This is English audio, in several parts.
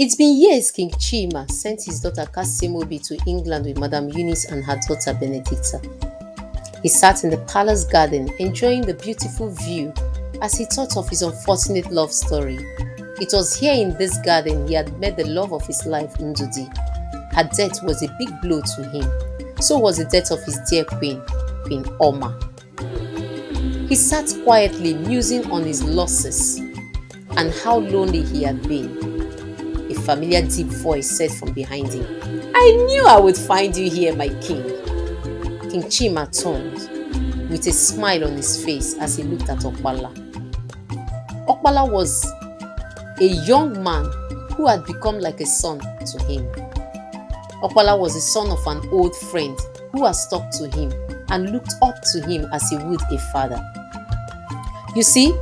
It's been years King Chima sent his daughter Kasimobi to England with Madam Eunice and her daughter Benedicta. He sat in the palace garden enjoying the beautiful view as he thought of his unfortunate love story. It was here in this garden he had met the love of his life, Ndudi. Her death was a big blow to him. So was the death of his dear queen, Queen Oma. He sat quietly musing on his losses and how lonely he had been. A familiar deep voice said from behind him, "I knew I would find you here, my king." King Chima turned with a smile on his face as he looked at Okpala. Okpala was a young man who had become like a son to him. Okpala was the son of an old friend who had stuck to him and looked up to him as he would a father. You see,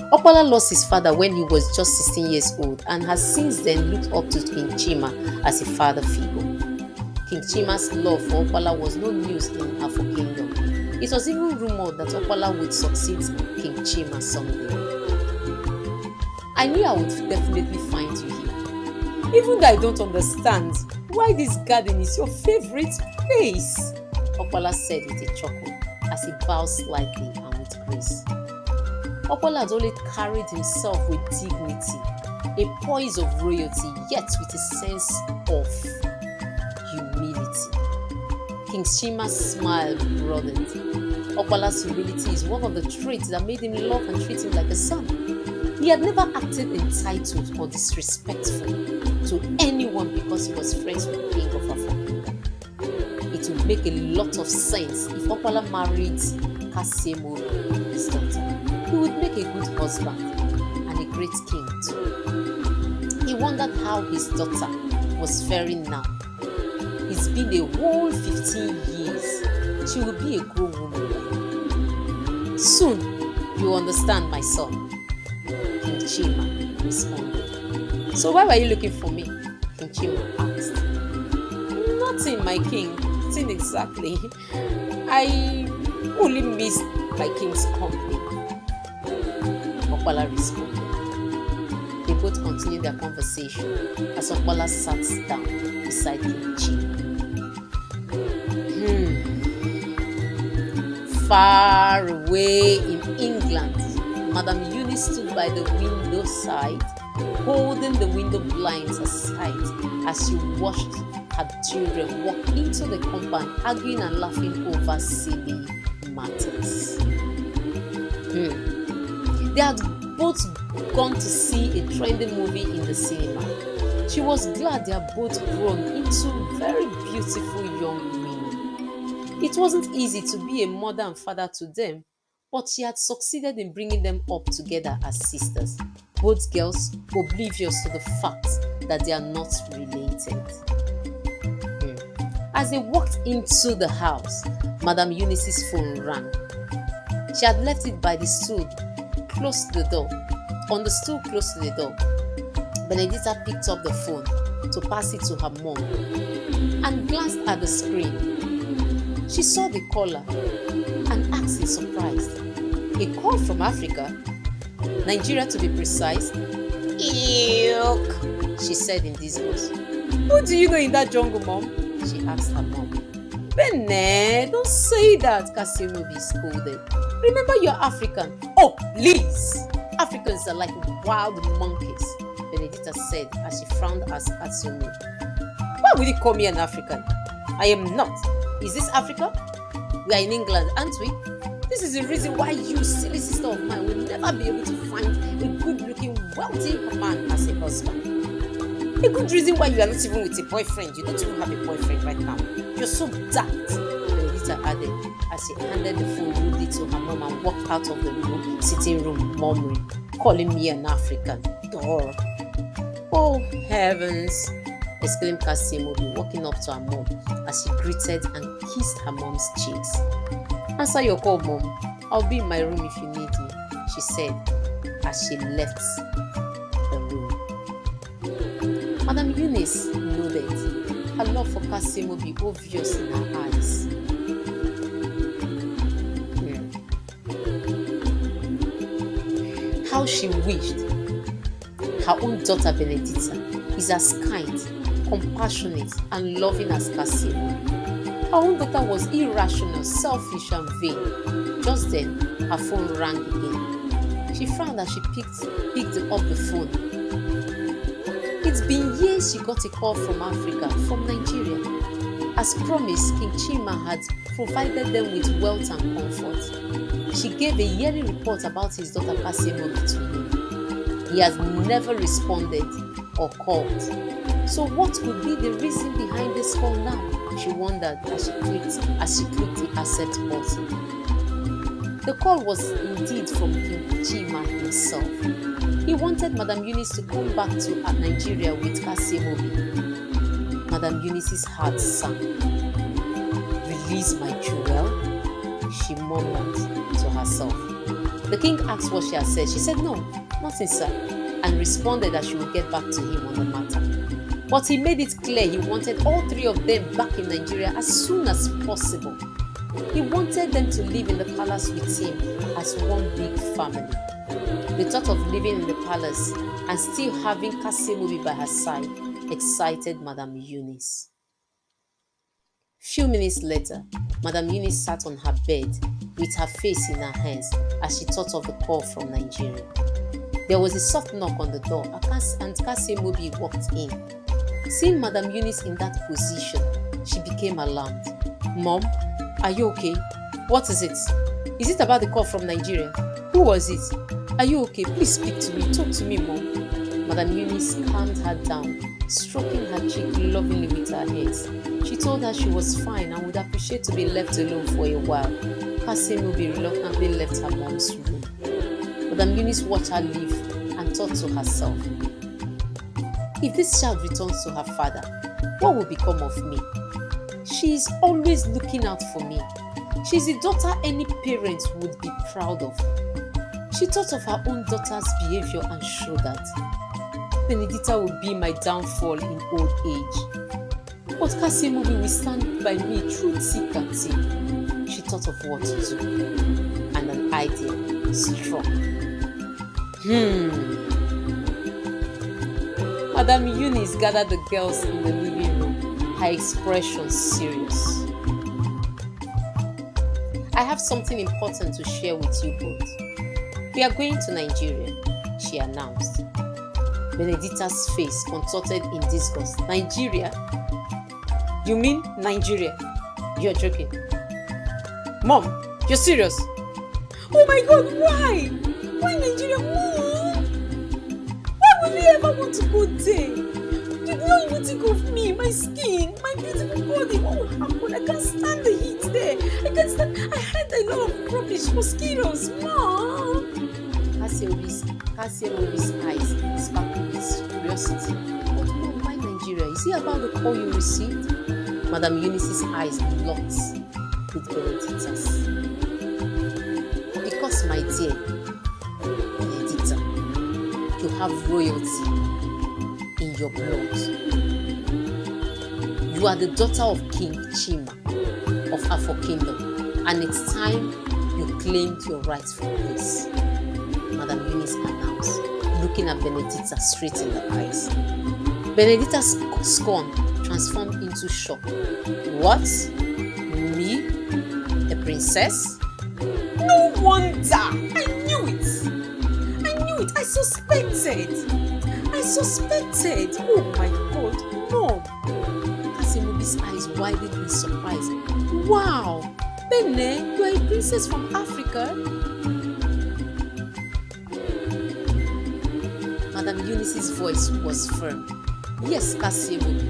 Okpala lost his father when he was just 16 years old and has since then looked up to King Chima as a father figure. King Chima's love for Okpala was no news in Afo Kingdom. It was even rumored that Okpala would succeed King Chima someday. "I knew I would definitely find you here, even though I don't understand why this garden is your favorite place," Okpala said with a chuckle as he bowed slightly and with grace. Okpala had always carried himself with dignity, a poise of royalty, yet with a sense of humility. King Chima's smile broadened. Okpala's humility is one of the traits that made him love and treat him like a son. He had never acted entitled or disrespectful to anyone because he was friends with the king of Africa. It would make a lot of sense if Okpala married Kasimobi, his daughter. He would make a good husband and a great king too. He wondered how his daughter was faring now. It's been a whole 15 years. She will be a grown woman. "Soon, you understand, my son," King Chima responded. "So why were you looking for me?" King Chima asked. "Nothing, my king. Nothing exactly. I only missed my king's company," Okpala responded. They both continued their conversation as Okpala sat down beside King Chima. Far away in England, Madam Eunice stood by the window side, holding the window blinds aside as she watched her children walk into the compound, arguing and laughing over silly matters. They had both gone to see a trendy movie in the cinema. She was glad they had both grown into very beautiful young women. It wasn't easy to be a mother and father to them, but she had succeeded in bringing them up together as sisters, both girls oblivious to the fact that they are not related. As they walked into the house, Madam Eunice's phone rang. She had left it by the stool close to the door. On the stool close to the door, Benedicta picked up the phone to pass it to her mom and glanced at the screen. She saw the caller and asked in surprise, "A call from Africa? Nigeria to be precise?" "Eek," she said in disgust. "Who do you know in that jungle, Mom?" she asked her mom. "Bene, don't say that," Kasimobi scolded. "Remember you're African." "Oh, please! Africans are like wild monkeys," Benedicta said as she frowned at Kasimobi. "Why would you call me an African? I am not. Is this Africa? We are in England, aren't we? This is the reason why you, silly sister of mine, will never be able to find a good-looking, wealthy man as a husband. A good reason why you are not even with a boyfriend. You don't even have a boyfriend right now. You're so daft," Benedicta added as she handed the phone rudely to her mom and walked out of the sitting room, murmuring, "Calling me an African. Duh." "Oh, heavens," exclaimed Kasimobi, walking up to her mom as she greeted and kissed her mom's cheeks. "Answer your call, Mom. I'll be in my room if you need me," she said as she left the room. Madam Eunice nodded, her love for Kasimobi obvious in her eyes. How she wished her own daughter Benedicta is as kind, compassionate, and loving as Cassie. Her own daughter was irrational, selfish, and vain. Just then, her phone rang again. She frowned as she picked up the phone. It's been years she got a call from Africa, from Nigeria. As promised, King Chima had provided them with wealth and comfort. She gave a yearly report about his daughter Kasimobi to him. He has never responded or called. So what could be the reason behind this call now? She wondered as she clicked the accept button. The call was indeed from King Chima himself. He wanted Madam Eunice to come back to Nigeria with Kasimobi. Madam Eunice's heart sank. Release my jewel, she murmured to herself. The king asked what she had said. She said no, nothing, sir, and responded that she would get back to him on the matter. But he made it clear he wanted all three of them back in Nigeria as soon as possible. He wanted them to live in the palace with him as one big family. The thought of living in the palace and still having Kasimobi by her side excited Madam Eunice. Few minutes later, Madam Eunice sat on her bed with her face in her hands as she thought of the call from Nigeria. There was a soft knock on the door and Kasimobi walked in. Seeing Madam Eunice in that position, she became alarmed. Mom, are you okay? What is it? Is it about the call from Nigeria? Who was it? Are you okay? Please speak to me. Talk to me, Mom. Madam Eunice calmed her down, stroking her cheek lovingly with her hands. She told her she was fine and would appreciate to be left alone for a while. Kasimobi reluctantly left her mom's room. Madam Eunice watched her leave and thought to herself, if this child returns to her father, what will become of me? She is always looking out for me. She is a daughter any parent would be proud of. She thought of her own daughter's behavior and shuddered. Benedicta will be my downfall in old age. But Kasimobi will stand by me through thick and thin. She thought of what to do, and an idea struck. Madam Eunice gathered the girls in the living room, her expression serious. I have something important to share with you both. We are going to Nigeria, she announced. Benedicta's face contorted in disgust. Nigeria? You mean Nigeria? You're joking. Mom, you're serious? Oh my God, why? Why Nigeria? Mom! Why would we ever want to go there? You don't even think of me, my skin, my beautiful body. What will happen? I can't stand the heat there. I heard a lot of rubbish, mosquitoes. Mom! Kasimobi's eyes sparkled with curiosity. But Mom, why Nigeria? Is it about the call you received? Madam Eunice's eyes locked with Benedicta's. Because, my dear Benedicta, you have royalty in your blood. You are the daughter of King Chima of Afo Kingdom, and it's time you claimed your rightful place, Madam Eunice announced, looking at Benedicta straight in the eyes. Benedicta's scorn transformed into shock. What? Me? A princess? No wonder! I knew it! I suspected! Oh my God, Mom! Kasimobi's eyes widened in surprise. Wow! Bene, you are a princess from Africa? Madam Eunice's voice was firm. Yes, Kasimobi.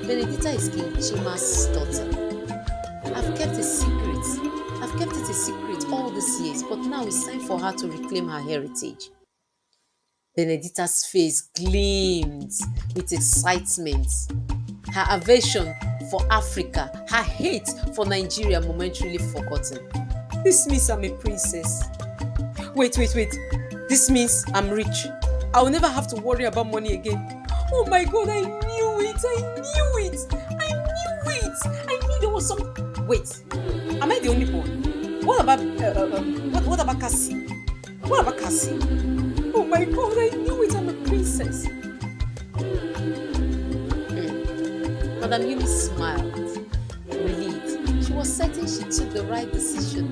Benedicta is King Chima's daughter. I've kept it a secret all these years, but now it's time for her to reclaim her heritage. Benedicta's face gleamed with excitement. Her aversion for Africa, her hate for Nigeria momentarily forgotten. This means I'm a princess. Wait. This means I'm rich. I will never have to worry about money again. Oh my God, I knew it. I knew there was some... Wait, am I the only one? What about Cassie? Oh my God, I knew it. I'm a princess. Madam Eunice smiled, relieved. She was certain she took the right decision.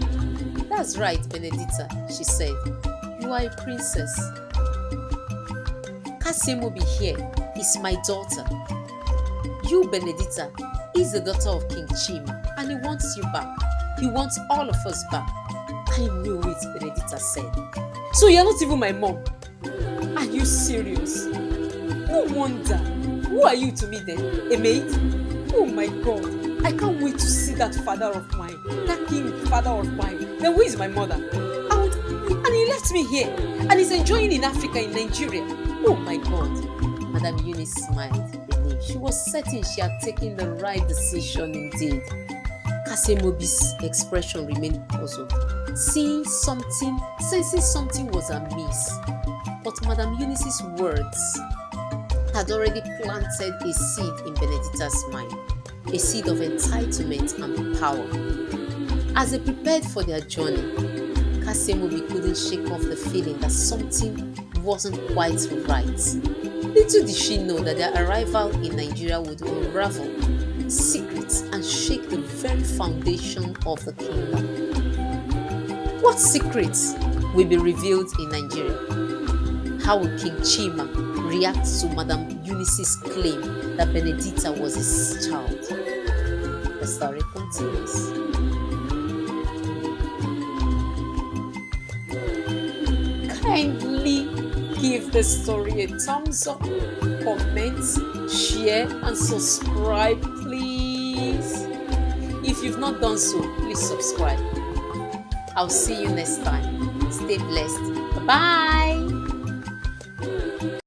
That's right, Benedicta, she said. You are a princess. Kasimobi here is my daughter. You, Benedicta, is the daughter of King Chima, and he wants you back. He wants all of us back. I knew it, Benedicta said. So you're not even my mom? Are you serious? No wonder. Who are you to me then? A maid? Oh my God. I can't wait to see that father of mine. That king father of mine. Then who is my mother? And he left me here. And he's enjoying in Africa, in Nigeria. Oh my God. Madam Eunice smiled, relieved. She was certain she had taken the right decision indeed. Kasemobi's expression remained puzzled, sensing something was amiss. But Madam Eunice's words had already planted a seed in Benedicta's mind, a seed of entitlement and power. As they prepared for their journey, Kasemobi couldn't shake off the feeling that something wasn't quite right. Little did she know that their arrival in Nigeria would unravel secrets and shake the very foundation of the kingdom. What secrets will be revealed in Nigeria? How will King Chima react to Madam Eunice's claim that Benedicta was his child? The story continues. Kindly give the story a thumbs up, comment, share, and subscribe, please. If you've not done so, please subscribe. I'll see you next time. Stay blessed. Bye-bye.